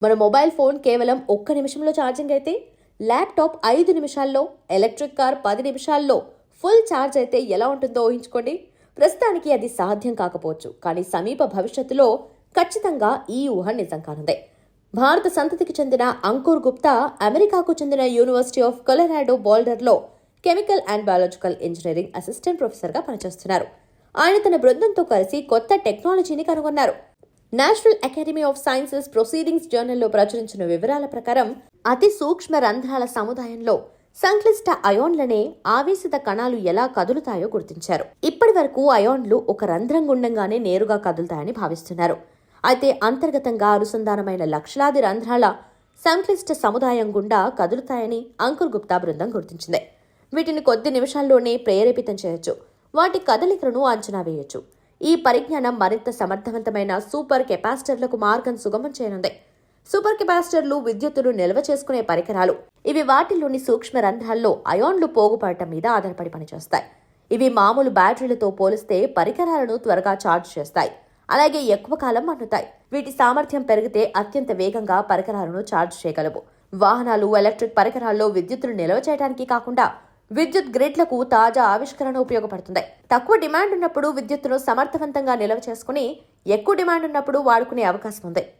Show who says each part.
Speaker 1: మన mobile phone కేవలం 1 నిమిషంలో ఛార్జింగ్ అయితే, ల్యాప్టాప్ 5 నిమిషాల్లో, ఎలక్ట్రిక్ కార్ 10 నిమిషాల్లో ఫుల్ ఛార్జ్ అయితే ఎలా ఉంటుందో ఊహించుకోండి. ప్రస్తుతానికి అది సాధ్యం కాకపోవచ్చు, కానీ సమీప భవిష్యత్తులో ఖచ్చితంగా ఈ ఊహ నిజం కానుంది. భారత సంతతికి చెందిన అంకుర్ గుప్తా అమెరికాకు చెందిన యూనివర్సిటీ ఆఫ్ కొలరాడో బోల్డర్లో chemical and biological engineering assistant ప్రొఫెసర్గా పనిచేస్తున్నారు. ఆయన తన బృందంతో కలిసి కొత్త టెక్నాలజీని కనుగొన్నారు. National academy of sciences proceedings జర్నల్లో ప్రచురించిన వివరాల ప్రకారం అతి సూక్ష్మ రంధ్రాల సముదాయంలో సంక్లిష్ట అయాన్లనే ఆవేశిత కణాలు ఎలా కదులుతాయో గుర్తించారు. ఇప్పటి వరకు అయాన్లు ఒక రంధ్రం గుండంగానే నేరుగా కదులుతాయని భావిస్తున్నారు. అయితే అంతర్గతంగా అనుసంధానమైన లక్షలాది రంధ్రాల సంక్లిష్ట సముదాయం గుండా కదులుతాయని అంకుర్ గుప్తా బృందం గుర్తించింది. వీటిని కొద్ది నిమిషాల్లోనే ప్రేరేపితం చేయొచ్చు, వాటి కదలికలను అంచనా వేయొచ్చు. ఈ పరిజ్ఞానం మరింత సమర్థవంతమైన సూపర్ కెపాసిటర్లకు మార్గం సుగమం చేయనుంది. సూపర్ కెపాసిటర్లు విద్యుత్తును నిల్వ చేసుకునే పరికరాలు. ఇవి వాటిలోని సూక్ష్మ రంధ్రాల్లో అయాన్లు పోగుపడటం మీద ఆధారపడి పనిచేస్తాయి. ఇవి మామూలు బ్యాటరీలతో పోలిస్తే పరికరాలను త్వరగా ఛార్జ్ చేస్తాయి, అలాగే ఎక్కువ కాలం మన్నుతాయి. వీటి సామర్థ్యం పెరిగితే అత్యంత వేగంగా పరికరాలను ఛార్జ్ చేయగలవు. వాహనాలు, ఎలక్ట్రిక్ పరికరాల్లో విద్యుత్తును నిల్వ చేయడానికి కాకుండా విద్యుత్ గ్రిడ్లకు తాజా ఆవిష్కరణ ఉపయోగపడుతుంది. తక్కువ డిమాండ్ ఉన్నప్పుడు విద్యుత్తును సమర్థవంతంగా నిల్వ చేసుకుని ఎక్కువ డిమాండ్ ఉన్నప్పుడు వాడుకునే అవకాశం ఉంది.